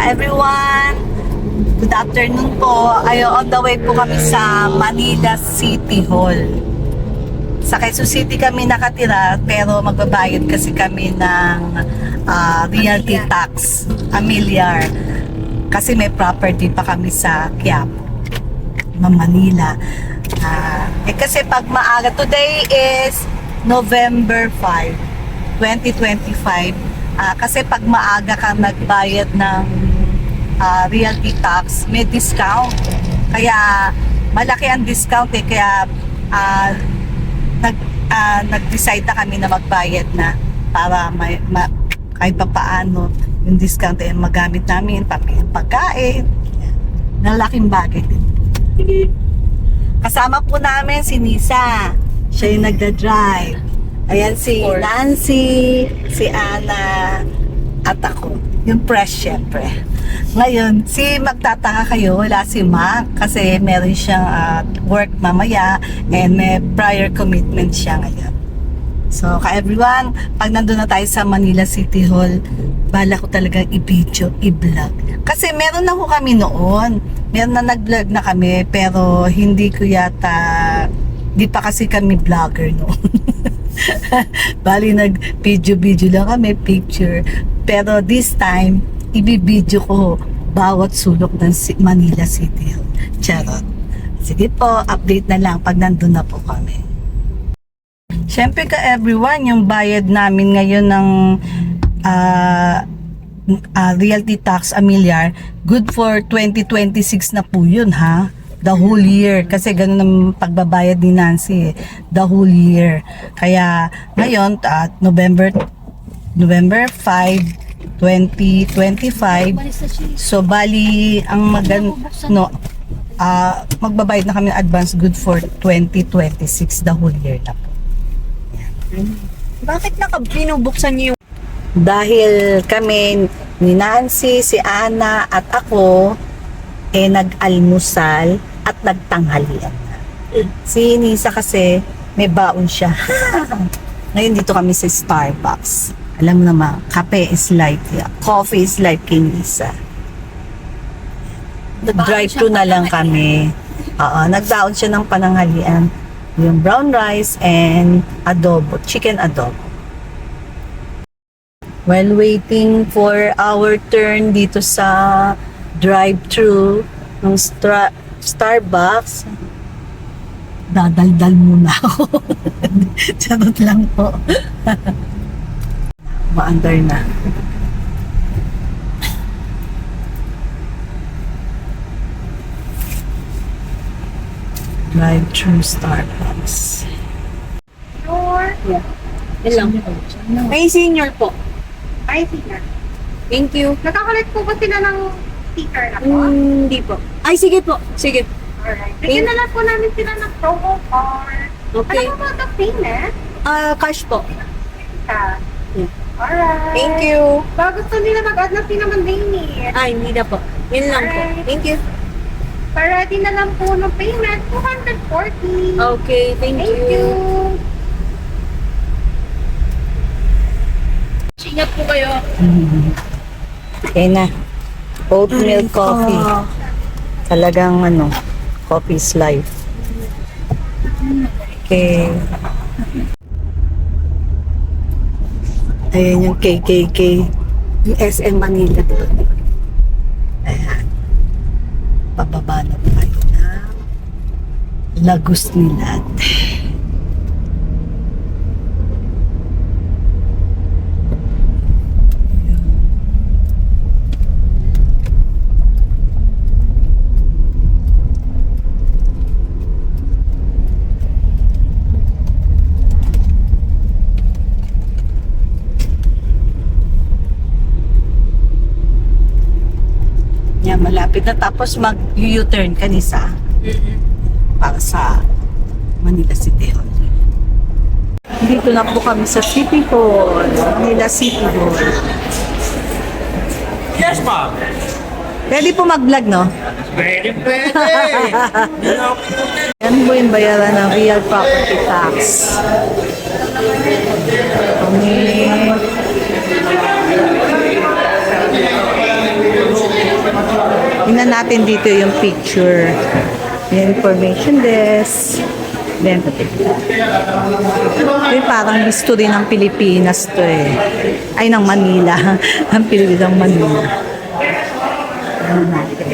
Everyone, good afternoon po. On the way po kami sa Manila City Hall. Sa Quezon City kami nakatira, pero magbabayad kasi kami ng realty tax, amilyar. Kasi may property pa kami sa Quiapo, Manila. Kasi pag maaga, today is November 5, 2025. Kasi pag maaga ka nagbayad ng realty tax, may discount. Kaya malaki ang discount kaya nag-decide na kami na magbayad na para kahit pa paano yung discount ay magamit namin pagkain. Nalaking bagay din. Kasama po namin si Nisa. Siya yung nagda-drive. Ayan si Nancy, si Ana, at ako. Yung press syempre. Ngayon, magtataka kayo, wala si Mac kasi meron siyang work mamaya and may prior commitment siya ngayon. So, everyone, pag nandun na tayo sa Manila City Hall, bala ko talagang i-video, i-vlog. Kasi meron na ko kami noon. Meron na nag-vlog na kami, pero hindi ko yata, di pa kasi kami vlogger noon. Bali, nag-video lang kami, picture. Pero this time, ibibideo ko bawat sulok ng Manila City Hall. Charot. Sige po, update na lang pag nandun na po kami. Siyempre ka everyone, yung bayad namin ngayon ng realty tax amilyar, good for 2026 na po yun ha. The whole year. Kasi ganun ang pagbabayad ni Nancy. The whole year. Kaya ngayon, November 5, 2025. So, bali, ang magbabayad na kami ng advance good for 2026. The whole year na po. Bakit binubuksan niyo yung... Dahil kami ni Nancy, si Ana, at ako, nag-almusal at nagtanghalian na. Si Nisa kasi may baon siya. Ngayon dito kami sa Starbucks. Alam mo naman, kape is life. Coffee is life kay Nisa. Nag-drive-thru na lang kami. Nagdaon siya ng pananghalian. Yung brown rice and adobo, chicken adobo. While waiting for our turn dito sa drive-thru ng Starbucks, dadaldal muna ako. Charot lang po. Maandar na. Drive-thru Starbucks. Yeah. Yan lang po. May senior po. Ay, sticker. Thank you. Nakakolect po ba sila ng sticker na po? Hindi po. Ay, sige po. Sige. Alright. Bigyan na lang po namin sila ng promo card. Okay. Ano po ba ito payment? Cash po. Ka. Yeah. Alright. Thank you. Baka gusto nila mag-add na naman din eh. Ay, hindi na po. Yun lang po. Alright. Thank you. Ready na lang po ng payment. 240. Okay, thank you. Ingat po kayo. Okay na. Oatmeal coffee. Talagang coffee is life. Okay. Ayan yung KKK. Yung SM Manila. Ayan. Pababa na tayo na Lagos Nilad. Yan, malapit na. Tapos mag-U-turn ka Nisa para sa Manila City Hall. Dito na po kami sa City Hall. Manila City Hall. Yes, ma'am. Pwede po mag-vlog, no? Pwede. Yan po yung bayaran ng real property tax. Kami Tingnan natin dito yung picture. Yung information desk. Then, ito yung parang history ng Pilipinas to eh. Ay, ng Manila. Ang Pilipinas ng Manila. Tingnan natin.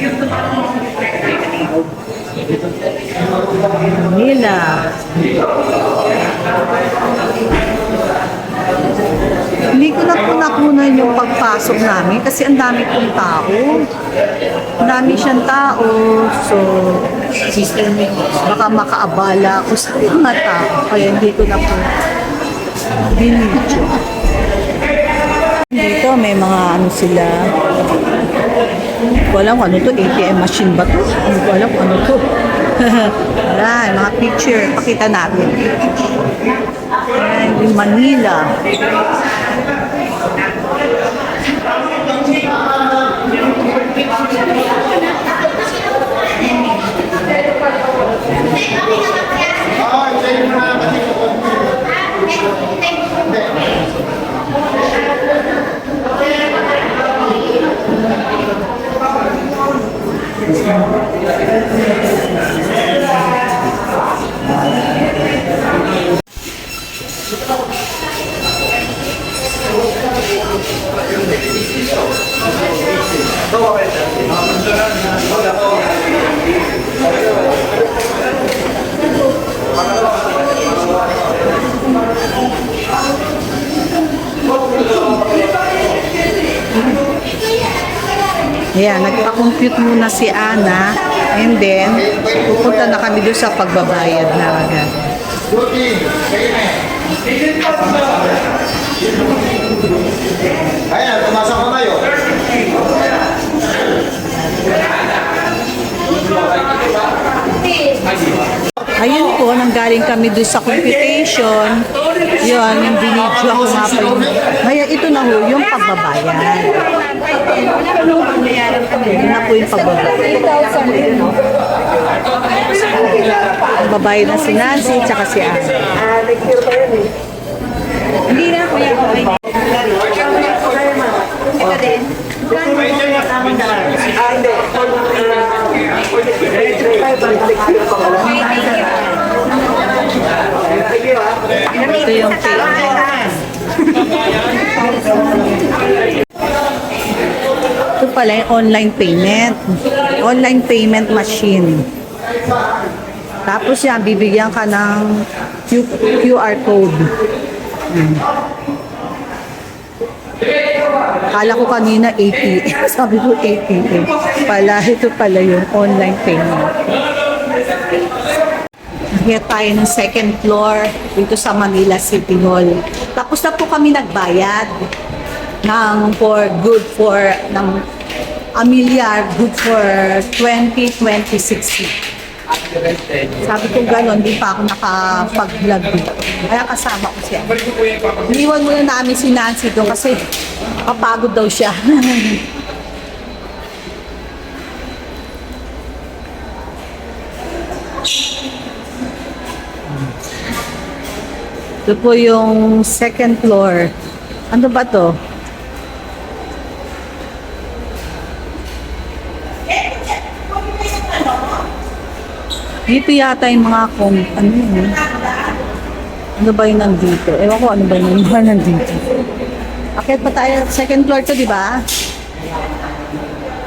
Manila. Hindi ko na po nakunan yung pagpasok namin kasi ang dami pong tao. Ang dami siyang tao. So, baka makaabala ako sa mga tao. Kaya hindi ko na po binidyo. Dito may mga ano sila. Hindi ko alam ano to. ATM machine ba to? Hindi ko alam ano to. Ayan, mga picture. Pakita natin. Ayan, yung Manila. Ayan, nagpa-compute muna si Ana and then pupunta na kami doon sa pagbabayad na agad. Ayan, tumasa ko na yun. Ayun po, nanggaling kami doon sa computation. Yun, yung binidyo ako nga pa yun. Kaya ito na ho, yung pagbabayad. Yun na po yung pagbabayad. Pagbabayad na si Nancy, tsaka si Ana. Hindi na, kuya. Okay. Ito din. Ito yung payment. Ito pala yung online payment. Online payment machine. Tapos yan, bibigyan ka ng QR code. Akala ko kanina ATM. Sabi ko ATM. Pala, ito pala yung online payment. Here tayo ng second floor dito sa Manila City Hall. Tapos na po kami nagbayad ng ng Amilyar good for 2026. Sabi ko gano'n, di pa ako nakapag-vlog dito. Kaya kasama ko siya. Iniwan muna namin si Nancy doon kasi kapagod daw siya. Ito po yung second floor. Ano ba to? Dito yata yung mga ano yun? Ano ba yung nandito? Ewan ko ano ba yung mga nandito. Akit pa tayo. Second floor to, di ba?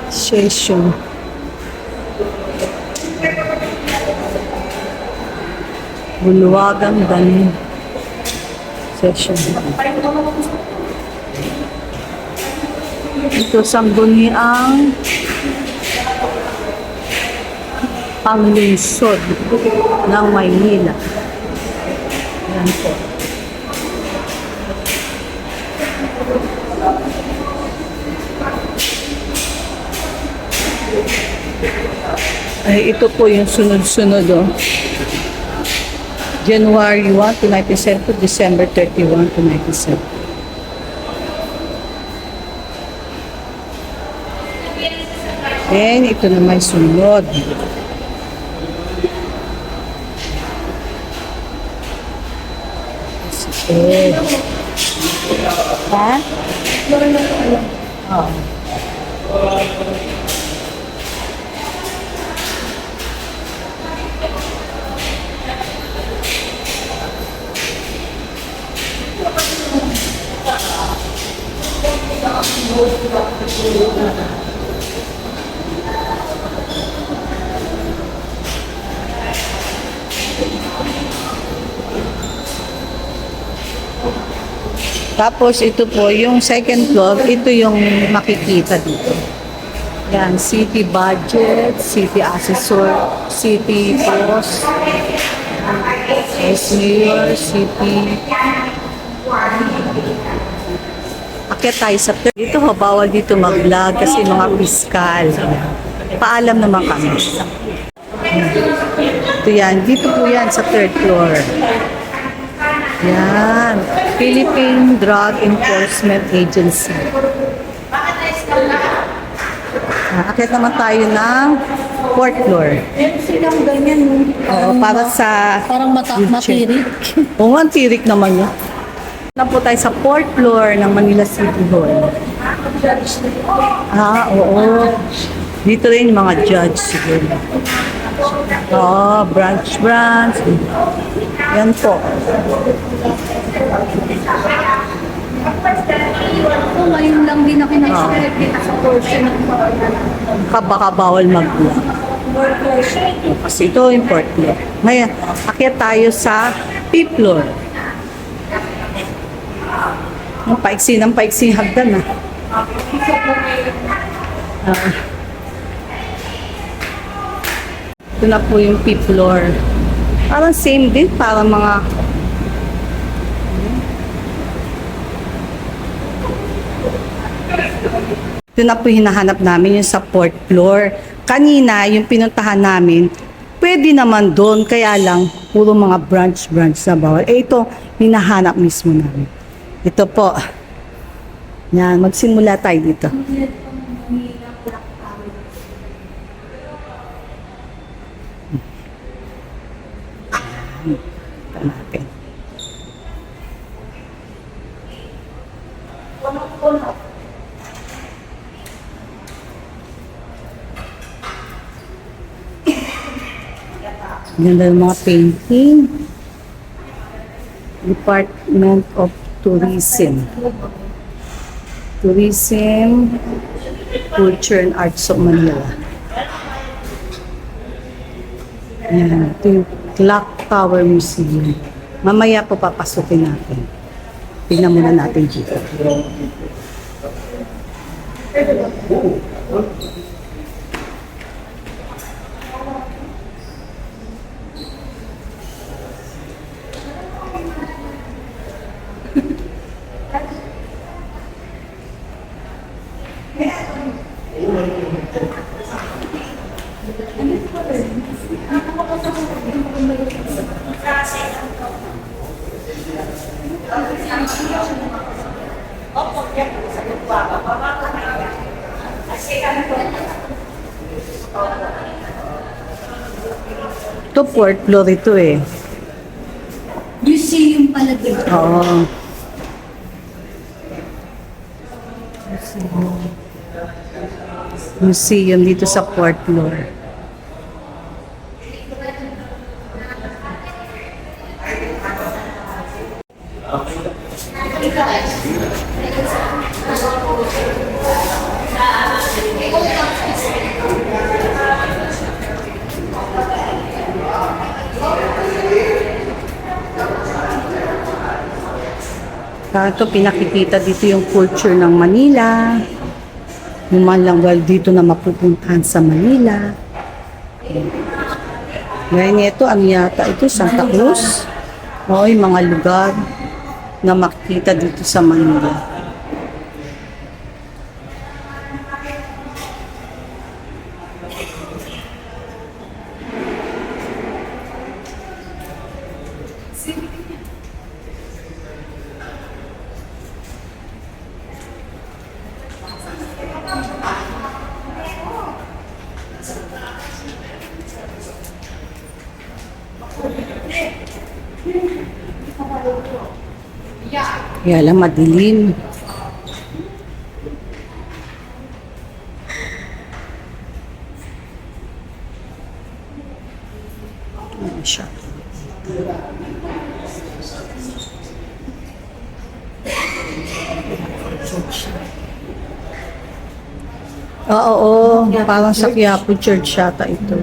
Session. Buluwagang Dani. Session. Ito sangguniang panglinsod ng Maynila. Yan po. Ay, ito po yung sunod-sunod, oh. January 1 to 97 to December 31 to 97. Then, ito naman sunod. Okay. Ha? Oo. Tapos ito po, yung second floor, ito yung makikita dito. Yan, city budget, city assessor, city post, mayor, city. Akyat tayo sa third. Dito ho, bawal dito mag-vlog kasi mga piskal. Paalam naman kami. Ito yan, dito po yan sa third floor. Yan, Philippine Drug Enforcement Agency. Akyat naman tayo ng fourth floor. Silang ganyan. Oo, para sa Parang matirik. Oo, ang tirik naman yun. Na po tayo sa fourth floor ng Manila City Hall. Oo. Dito rin yung mga judge siguro. Oo, branch. Yan po. Ako ngayon lang din ako nag-select sa portion ng Baka bawal mag-vlog. Kasi ito yung fourth floor. Ngayon, akyat tayo sa fifth floor. Ang paiksi hagdan ah. Ito na po yung fifth floor. Parang same din, parang mga ito na po hinahanap namin yung sa fourth floor. Kanina, yung pinuntahan namin, pwede naman doon, kaya lang, puro mga branch na bawal. Ito, hinahanap mismo namin. Ito po. Yan, magsimula tayo dito. Ito natin. Ganda ng mga painting. Department of Tourism. Culture and Arts of Manila. Yan. Ito yung Clock Tower Museum. Mamaya po papasukin natin. Tingnan muna natin dito. Ito fourth floor ito eh. museum pala dito. Oo. Museum dito sa fourth floor. Ito pinakikita dito yung culture ng Manila. Yung mga langgal dito na mapupuntahan sa Manila. Ngayon ito, ano yata ito? Santa Cruz. O, yung mga lugar na makikita dito sa Manila. Kaya lang madilim. Ano siya? Oo, parang sa Quiapo Church yata ito.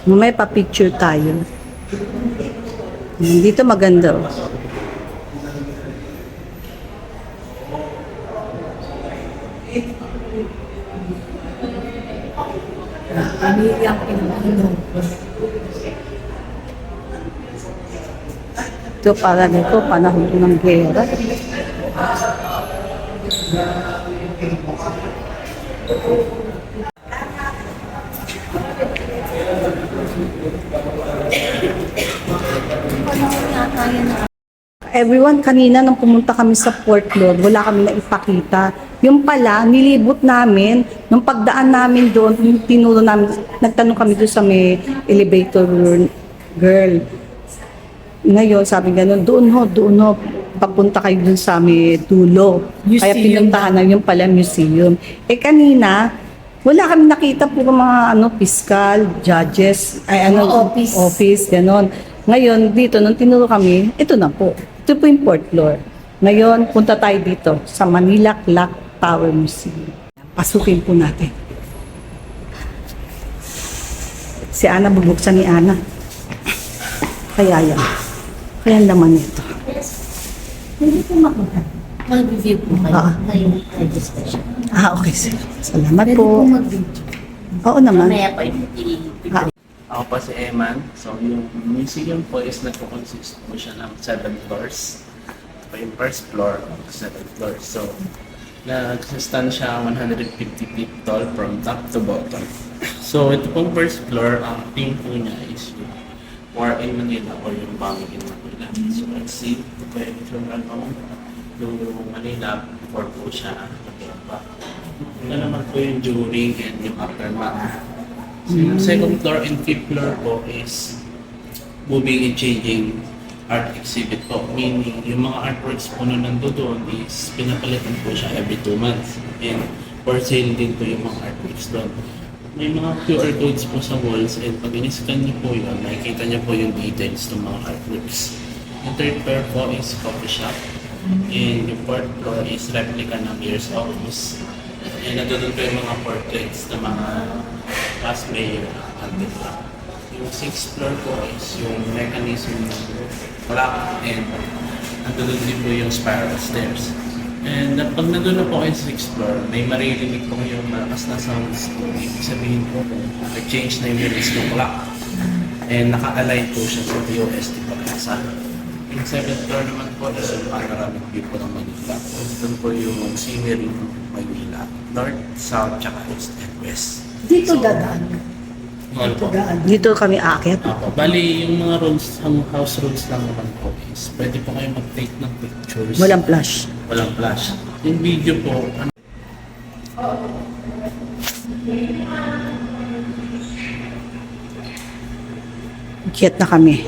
May pa-picture tayo. Dito maganda. Oh. Ito para nito, panahon ng gera. Everyone, kanina nung pumunta kami sa Port Lord, wala kami na ipakita. Yung pala, nilibot namin, nung pagdaan namin doon, yung tinuro namin, nagtanong kami doon sa may elevator girl. Ngayon, sabi gano'n, doon ho, papunta kayo doon sa may dulo. Kaya pinuntahan na yung pala museum. Eh kanina, wala kami nakita puro mga fiscal, judges, office, gano'n. Ngayon, dito, nung tinuro kami, ito na po. Ito po yung Port Lord. Ngayon, punta tayo dito sa Manila Clock Tower Museum. Pasukin po natin. Si Ana, bubuksan ni Ana. Kaya yan. Kaya ang laman nito. Hindi po makuha. Mag-review po kayo. Ngayong registration. Okay, sir. Salamat Pwede po. po mag-video. Oo naman. Mamaya po yung Ako po si Eman. So, yung museum po is nagko-consist po siya ng 7 floors. Ito po yung first floor of the 7th floor. So, nag-stand siya 150 feet tall from top to bottom. So, ito pong first floor, ang theme po niya is yung War in Manila or yung bombing in Manila. So, let's see. Ito po yung itsura ng Manila before po siya nag-bomba. Ito naman po yung during and yung aftermath. So, yung second floor and fifth floor po is moving and changing art exhibit po. Meaning, yung mga artworks po na nandoon is pinapalitan po siya every 2 months. And for sale din po yung mga artworks doon. May mga QR codes po sa walls and pag in-scan niyo po yun, makikita niyo po yung details ng mga artworks. Yung third floor po is coffee shop. And yung fourth floor is replica ng Mayor's office. And nandoon po yung mga portraits ng mga past mayor until now. Yung 6th floor po is yung mechanism ng clock and nandoon din po yung spiral stairs. And pag nandun na po kayo sa 6th floor, may maririnig po yung malakas na sounds. Ibig sabihin po, nag-change na yung release ng clock. And naka-align po siya sa POST pag-asa. Yung 7th floor naman po is yung panoramic view po ng Manila. Doon po yung scenery ng Manila. North, South, tsaka East and West. Dito dadaan. Dito kami akit. Bali, yung mga rules, ang house rules lang naman po is pwede po kayo mag-take ng pictures. Walang flash. Walang flash. Yung video po, Kiyat na kami.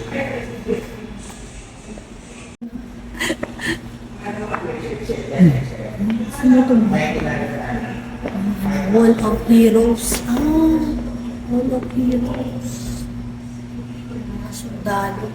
Wall of Heroes. Wall of Heroes. Mga sundalo.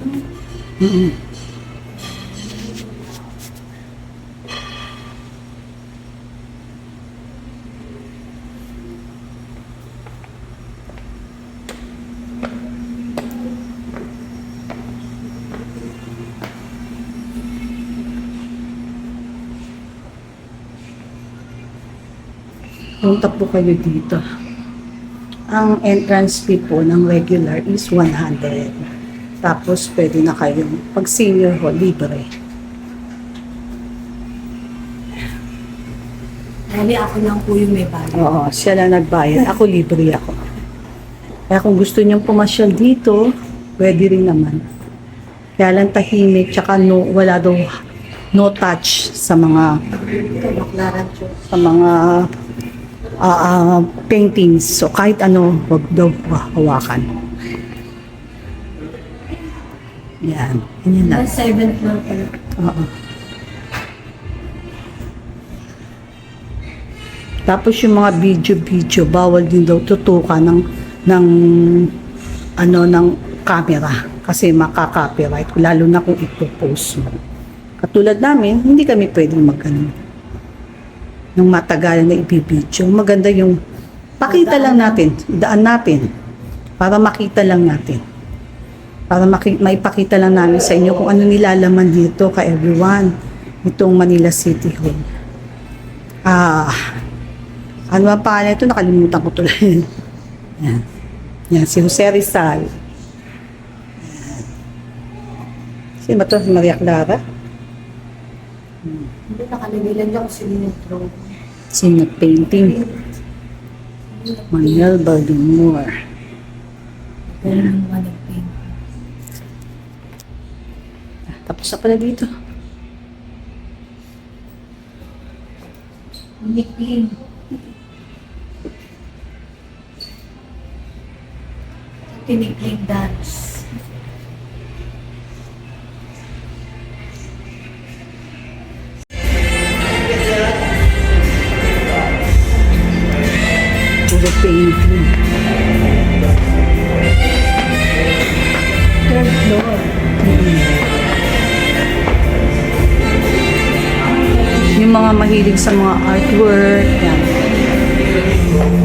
Punta po kayo dito. Ang entrance fee po ng regular is 100. Tapos pwede na kayong, pag senior ho, libre. Dali ako lang po yung may bayad. Oo, siya lang nagbayad. Ako libre ako. Kaya kung gusto niyong pumasyal dito, pwede rin naman. Kaya lang tahimik, tsaka wala daw no touch sa mga paintings. So kahit ano, wag daw hawakan. Yan. Yan lang. 7th floor pala. Oo. Tapos yung mga video, bawal din daw tutukan ng camera kasi makaka-copyright lalo na kung ipo-post mo. Katulad namin, hindi kami pwedeng ng matagalan na ibibidyo. Maganda yung pakita lang natin, daan natin, para makita lang natin. Para maipakita lang namin sa inyo kung ano nilalaman dito ka everyone, itong Manila City Hall. Ano ang pangalan ito? Nakalimutan ko tuloy. Yan. Yan, si Jose Rizal. Yan. Sino ba ito? Si Maria Clara? Hindi nakalagay lang niya kung sino yung throne. Sino painting? Manuel Baltimore. Ganun yung mga nag-paint. Tapos na pala dito. Nickling. Tinikling dance. Puro painting. Third floor. Yung mga mahilig sa mga artwork. Yan.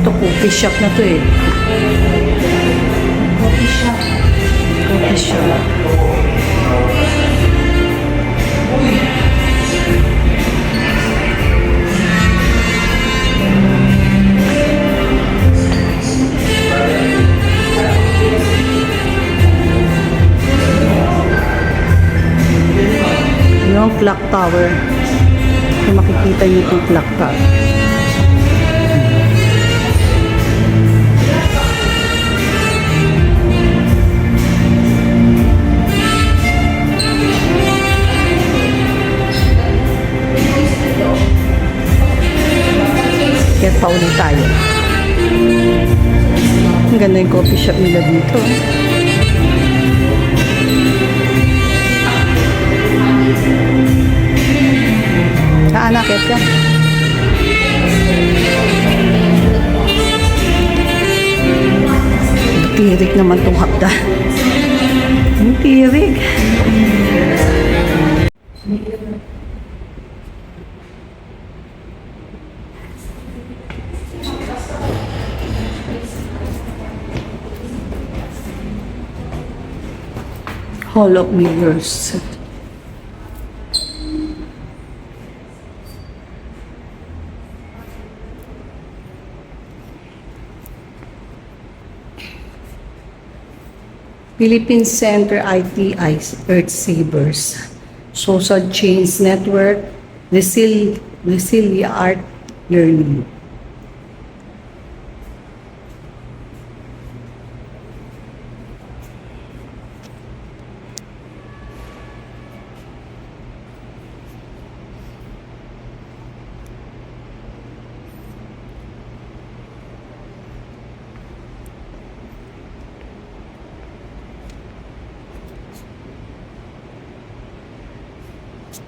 Ito, coffee shop na to eh. Coffee shop. Coffee shop. Yung clock tower. Kung makikita niyo itong clock tower. Kaya pa ulit tayo. Ang ganda yung coffee shop nila dito. Nakit ka. Tirik naman tong hapda. Ang tirik. Hall of Mirrors. Philippine Center IT Earth Savers, Social Change Network, Resilia Art Learning.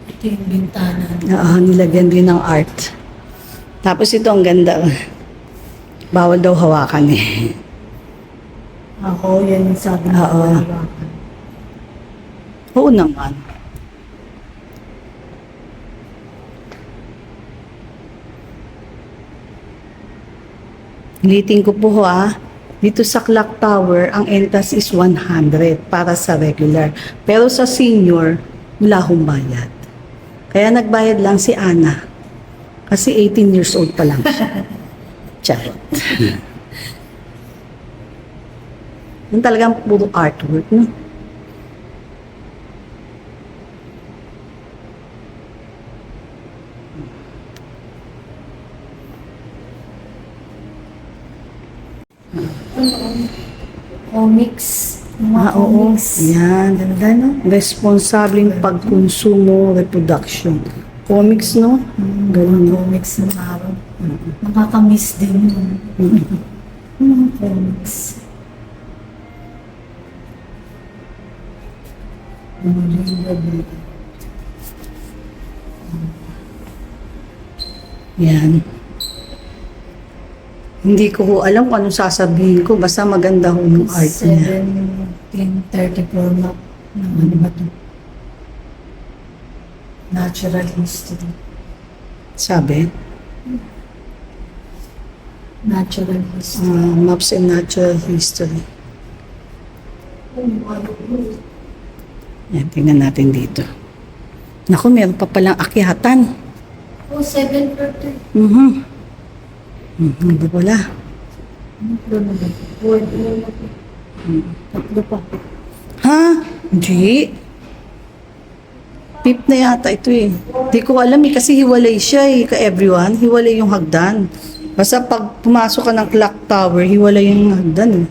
Ito yung bintana. Nilagyan din ng art. Tapos ito ang ganda. Bawal daw hawakan eh. Ako, yan yung sabi ng Oo. hawakan. Oo naman. Ulitin ko po dito sa Clock Tower, ang entrance is 100 para sa regular. Pero sa senior, wala akong bayad. Kaya nagbayad lang si Ana. Kasi 18 years old pa lang siya. Charot. Yung talagang puro artwork, no? Comics. Mga Oo. comics. Yan. Ganda, no? Responsableng pagkonsumo, reproduction. Comics, no? Ganun, no? Comics ng araw. Nakakamiss din yun. Mga comics. Yan. Hindi ko ho alam kung anong sasabihin ko. Basta maganda ho yung art niya. 1734 map. Ano ba ito? Natural history. Sabi? Natural history. Maps and Natural History. Yan, tingnan natin dito. Naku, meron pa palang akyatan. Oh, 7:30. Hindi wala. Tatlo na ba? Word na ba? Tatlo pa. Ha? Hindi. Fifth na yata ito eh. Hindi ko alam eh, kasi hiwalay siya eh, ka-everyone. Hiwalay yung hagdan. Basta pag pumasok ka ng clock tower, hiwalay yung hagdan eh.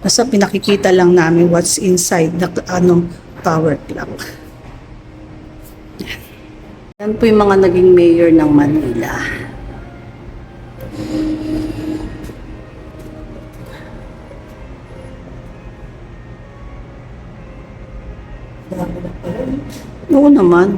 Basta pinakikita lang namin what's inside the tower clock. Yan po yung mga naging mayor ng Manila. Oo naman.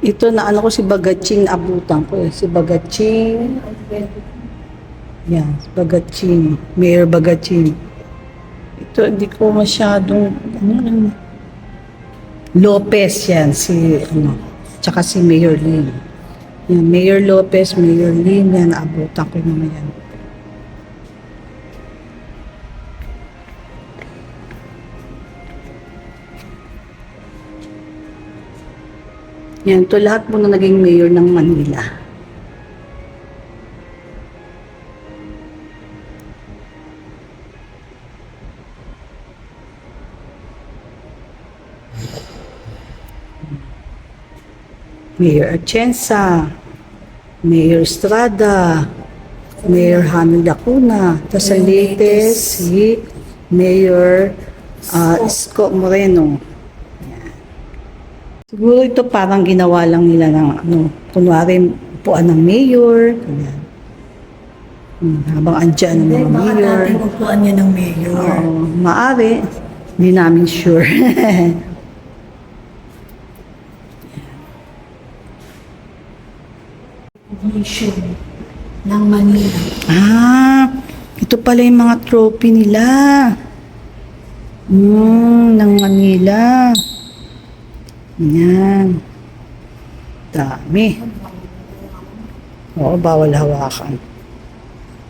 Ito na ano ko si Bagaching abutan ko eh. Si Bagaching. Yan, si Bagaching. Mayor Bagaching. Ito hindi ko masyadong Lopez yan si tsaka si Mayor Lim. Yan, Mayor Lopez, Mayor Lim, yan abutan ko naman yan. Yan, to lahat po na naging mayor ng Manila. Mayor Atienza, Mayor Estrada, Mayor Hanel Lacuna, tapos sa latest si Mayor Isko Moreno. Siguro ito parang ginawa lang nila ng kunwari upuan ng mayor. Ganyan. Habang andyan ng mga Baka mayor. natin upuan niya ng mayor. Oo, maaari. Hindi namin sure. Mission ng Manila. Ito pala yung mga trophy nila. Ng Manila. Yan. Dami. Oo, bawal hawakan.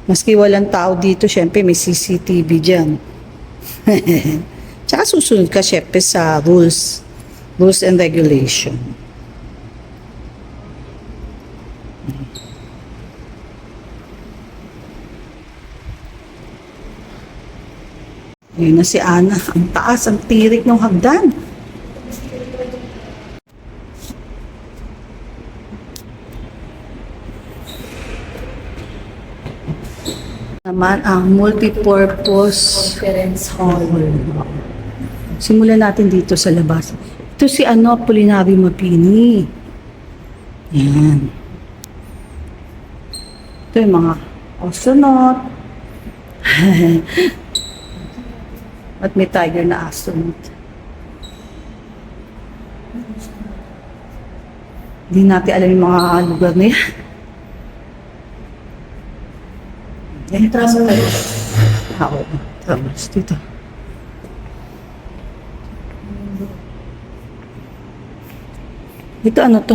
Maski walang tao dito, syempre may CCTV dyan. Tsaka susunod ka syempre sa rules and regulation. Yun na si Ana. Ang taas, ang tirik ng hagdan. Naman ang multipurpose Conference hall. Simulan natin dito sa labas. Ito si Apolinario Mapini. Yan. Ito yung mga astronaut. At may tiger na astronaut. Hindi natin alam yung mga lugar na yan. Oo. Tapos dito. Ito ano to?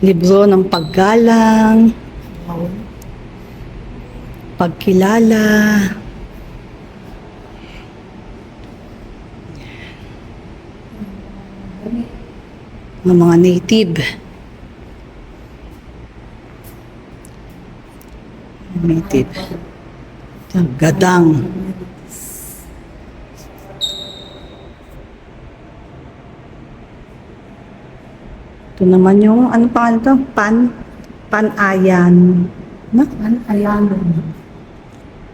Libro ng paggalang, pagkilala, ng mga native. Native. Ito, gadang. Ito naman yung, ano pa ito? Panayan. No? Ayanon.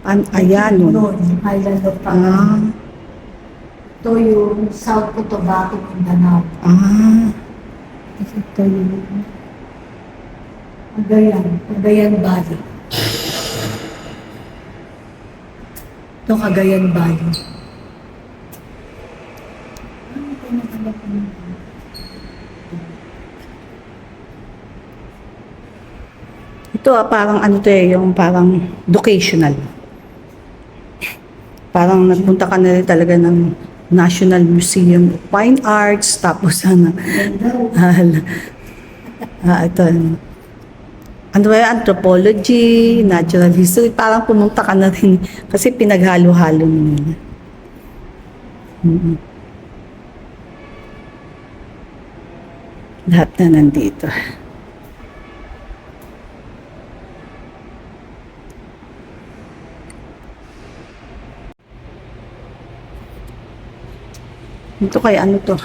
Panayanon. Island of Ah. Panayan. Ito yung South Cotabato, Mindanao. Ito yung... Cagayan Valley. Ito Cagayan Valley. Ito parang ano to eh, yung parang vocational. Parang nagpunta ka na rin talaga ng National Museum of Fine Arts, tapos ano, ito, ano ba yun? Anthropology, natural history, parang pumunta ka na rin kasi pinaghalo-halo nila. Lahat na nandito. Ito kaya ano to?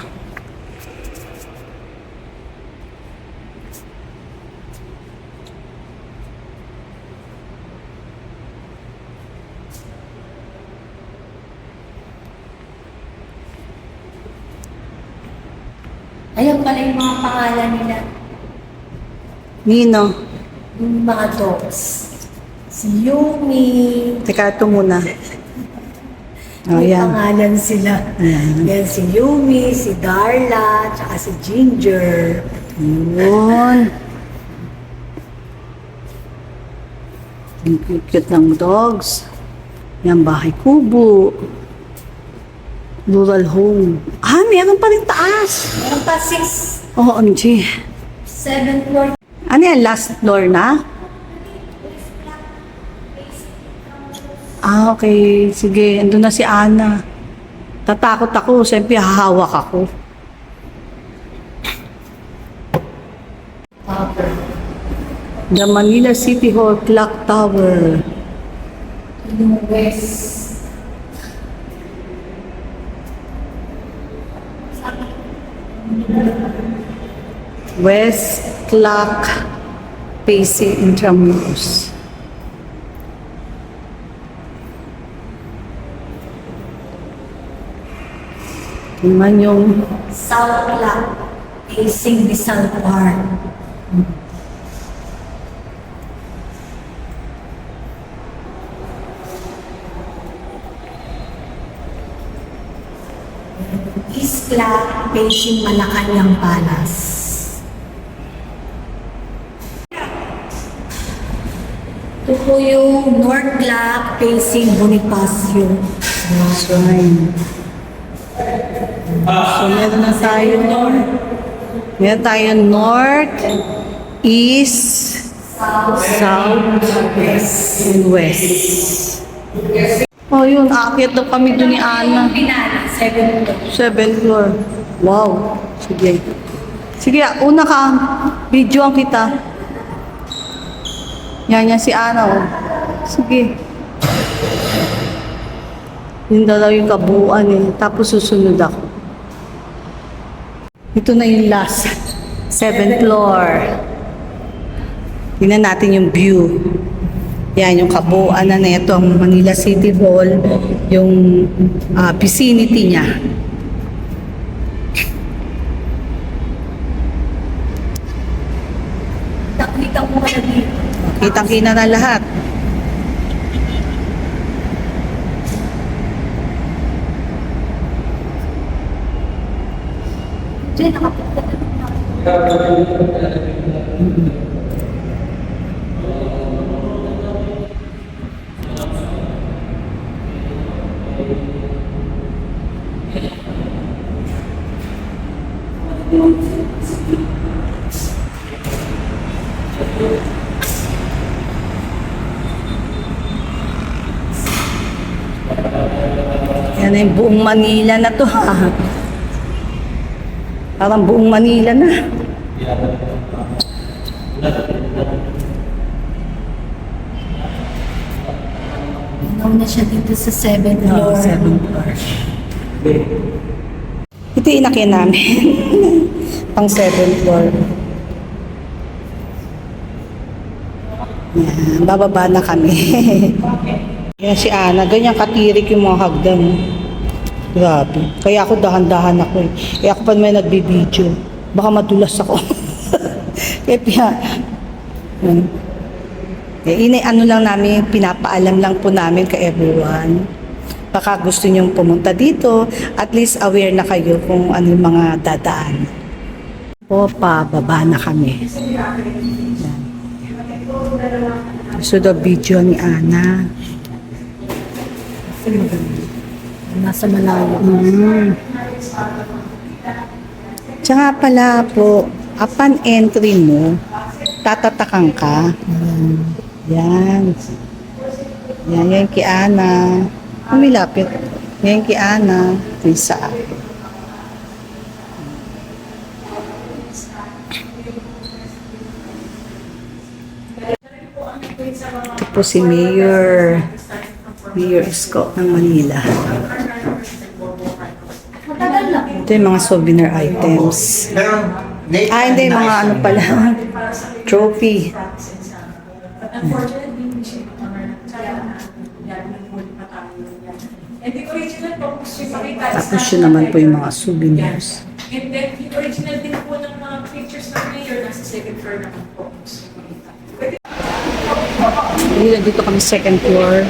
Ayan pala yung mga pangalan nila. Nino. Yung mga dogs. Si Yumi. Teka, ito muna. Oh, May yan. pangalan sila. Ayan. Yan si Yumi, si Darla, tsaka si Ginger. Yun. Ang cute ng dogs. Yan, bahay kubo. Rural home. Ah, meron pa rin taas. Meron pa 6, Oh, OMG. 7 floor. Ano yan, last floor na? Ah, okay. Sige, andun na si Ana. Tatakot ako, siyempre hahawak ako. The Manila City Hall Clock Tower. Yung west. West Clock facing Intramuros. Tingnan yung South Clock, facing Rizal Park. East Clock, facing Malacanang Palace. Ito po yung North Clock, facing Bonifacio. shrine. So, meron na tayo meron tayo north, east, south, and west. Oh, yun. Aakyat daw kami doon ni Ana. Pinala, 7 floor. 7th floor. Wow. Sige. Sige, una ka. Videoan kita. Yan si Ana, oh. Sige. Yun daw yung kabuuan eh. Tapos susunod ako. Ito na yung last. 7th floor. Tingnan natin yung view. Yan, yung kabuuan na nito, ang Manila City Hall, yung vicinity niya. Nakita mo ka na dito. Kitang-kita na lahat. Diyan, nakapunta na. Yan na yung buong Manila na to, ha. Parang buong Manila na. Nauna siya dito sa 7th floor. 7th floor. Ito yung inakyan namin. Pang 7th floor. Yan, bababa na kami. Yan si Ana, ganyan katirik yung mga hagdan. Grabe. Kaya ako dahan-dahan ako eh. Kaya ako pa naman nagbibideo. Baka madulas ako. Kaya ano lang namin, pinapaalam lang po namin kay everyone. Baka gusto nyong pumunta dito, at least aware na kayo kung ano yung mga dadaan. Po, pababa na kami. Yan. So, the video ni Ana. Nasa malayo. Tsaka pala po, upon entry mo, tatatakan ka. Yan. Yan, yan kay Ana. Kumilapit. Yan kay Ana. Yan sa akin. Ito po si Mayor Isko ng Manila. Ito yung mga souvenir items. Hindi, mga ano pala. Trophy. Tapos yun naman po yung mga souvenirs. And then, yung original din po ng mga pictures ng mayor, nasa second floor naman po. Dito kami second floor.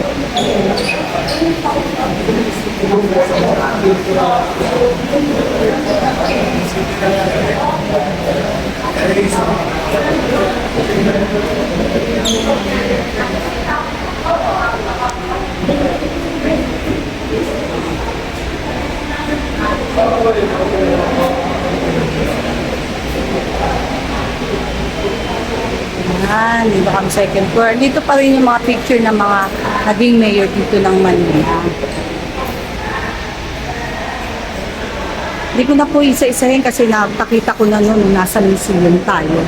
Dito kami second floor. Dito pa rin yung mga picture ng mga naging mayor dito ng Manila. Hindi ko na po isa-isahin kasi nakita ko na noon nasa museum tayo.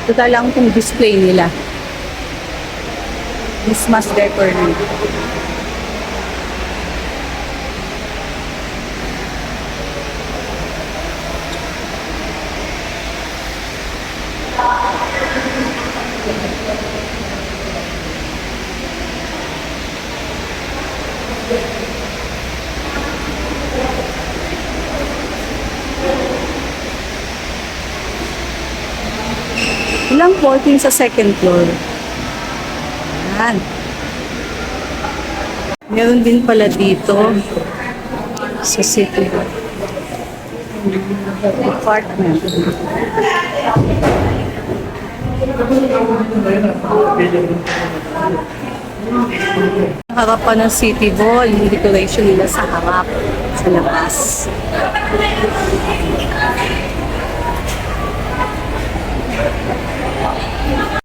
Ito lang kung display nila. Christmas decor nila. Ilang floor din sa second floor. Yan. Meron din pala dito sa city apartment. Harapan ng City Hall, yung decoration nila sa harap, sa labas.